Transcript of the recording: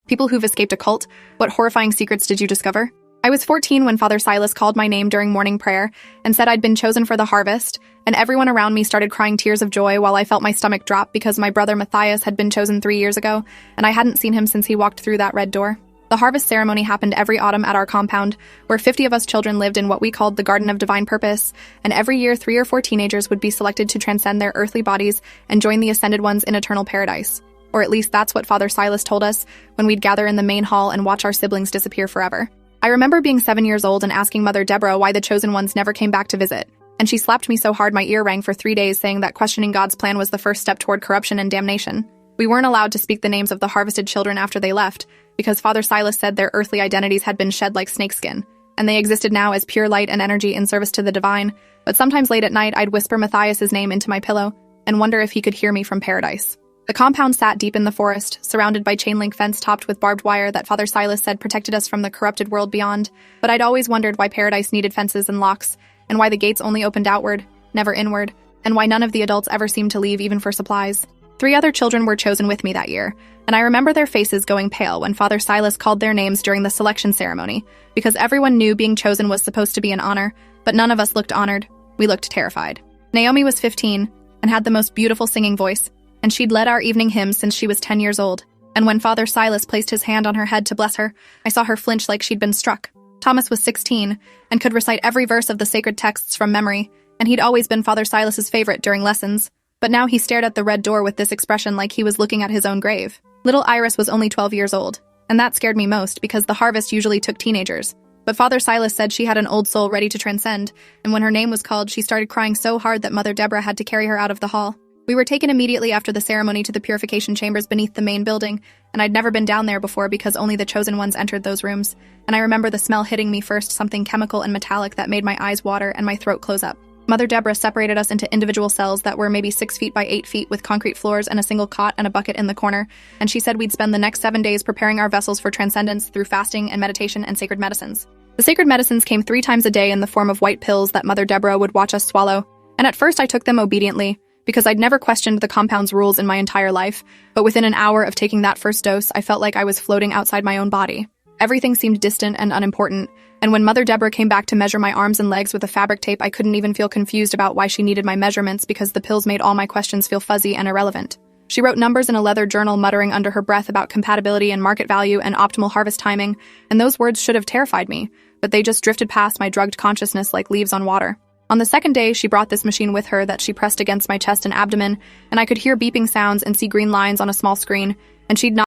People who've escaped a cult, what horrifying secrets did you discover? I was 14 when Father Silas called my name during morning prayer and said I'd been chosen for the harvest, and everyone around me started crying tears of joy while I felt my stomach drop because my brother Matthias had been chosen 3 years ago, and I hadn't seen him since he walked through that red door. The harvest ceremony happened every autumn at our compound, where 50 of us children lived in what we called the Garden of Divine Purpose, and every year 3 or 4 teenagers would be selected to transcend their earthly bodies and join the ascended ones in eternal paradise. Or at least that's what Father Silas told us when we'd gather in the main hall and watch our siblings disappear forever. I remember being 7 years old and asking Mother Deborah why the chosen ones never came back to visit, and she slapped me so hard my ear rang for 3 days, saying that questioning God's plan was the first step toward corruption and damnation. We weren't allowed to speak the names of the harvested children after they left, because Father Silas said their earthly identities had been shed like snakeskin, and they existed now as pure light and energy in service to the divine. But sometimes late at night I'd whisper Matthias's name into my pillow and wonder if he could hear me from paradise. The compound sat deep in the forest, surrounded by chain-link fence topped with barbed wire that Father Silas said protected us from the corrupted world beyond, but I'd always wondered why paradise needed fences and locks, and why the gates only opened outward, never inward, and why none of the adults ever seemed to leave even for supplies. 3 other children were chosen with me that year, and I remember their faces going pale when Father Silas called their names during the selection ceremony, because everyone knew being chosen was supposed to be an honor, but none of us looked honored. We looked terrified. Naomi was 15 and had the most beautiful singing voice, and she'd led our evening hymns since she was 10 years old. And when Father Silas placed his hand on her head to bless her, I saw her flinch like she'd been struck. Thomas was 16 and could recite every verse of the sacred texts from memory, and he'd always been Father Silas's favorite during lessons. But now he stared at the red door with this expression like he was looking at his own grave. Little Iris was only 12 years old, and that scared me most because the harvest usually took teenagers. But Father Silas said she had an old soul ready to transcend, and when her name was called, she started crying so hard that Mother Deborah had to carry her out of the hall. We were taken immediately after the ceremony to the purification chambers beneath the main building, and I'd never been down there before because only the chosen ones entered those rooms, and I remember the smell hitting me first, something chemical and metallic that made my eyes water and my throat close up. Mother Deborah separated us into individual cells that were maybe 6 feet by 8 feet with concrete floors and a single cot and a bucket in the corner, and she said we'd spend the next 7 days preparing our vessels for transcendence through fasting and meditation and sacred medicines. The sacred medicines came 3 times a day in the form of white pills that Mother Deborah would watch us swallow, and at first I took them obediently, because I'd never questioned the compound's rules in my entire life, but within an hour of taking that first dose, I felt like I was floating outside my own body. Everything seemed distant and unimportant, and when Mother Deborah came back to measure my arms and legs with a fabric tape, I couldn't even feel confused about why she needed my measurements because the pills made all my questions feel fuzzy and irrelevant. She wrote numbers in a leather journal, muttering under her breath about compatibility and market value and optimal harvest timing, and those words should have terrified me, but they just drifted past my drugged consciousness like leaves on water. On the second day, she brought this machine with her that she pressed against my chest and abdomen, and I could hear beeping sounds and see green lines on a small screen, and she'd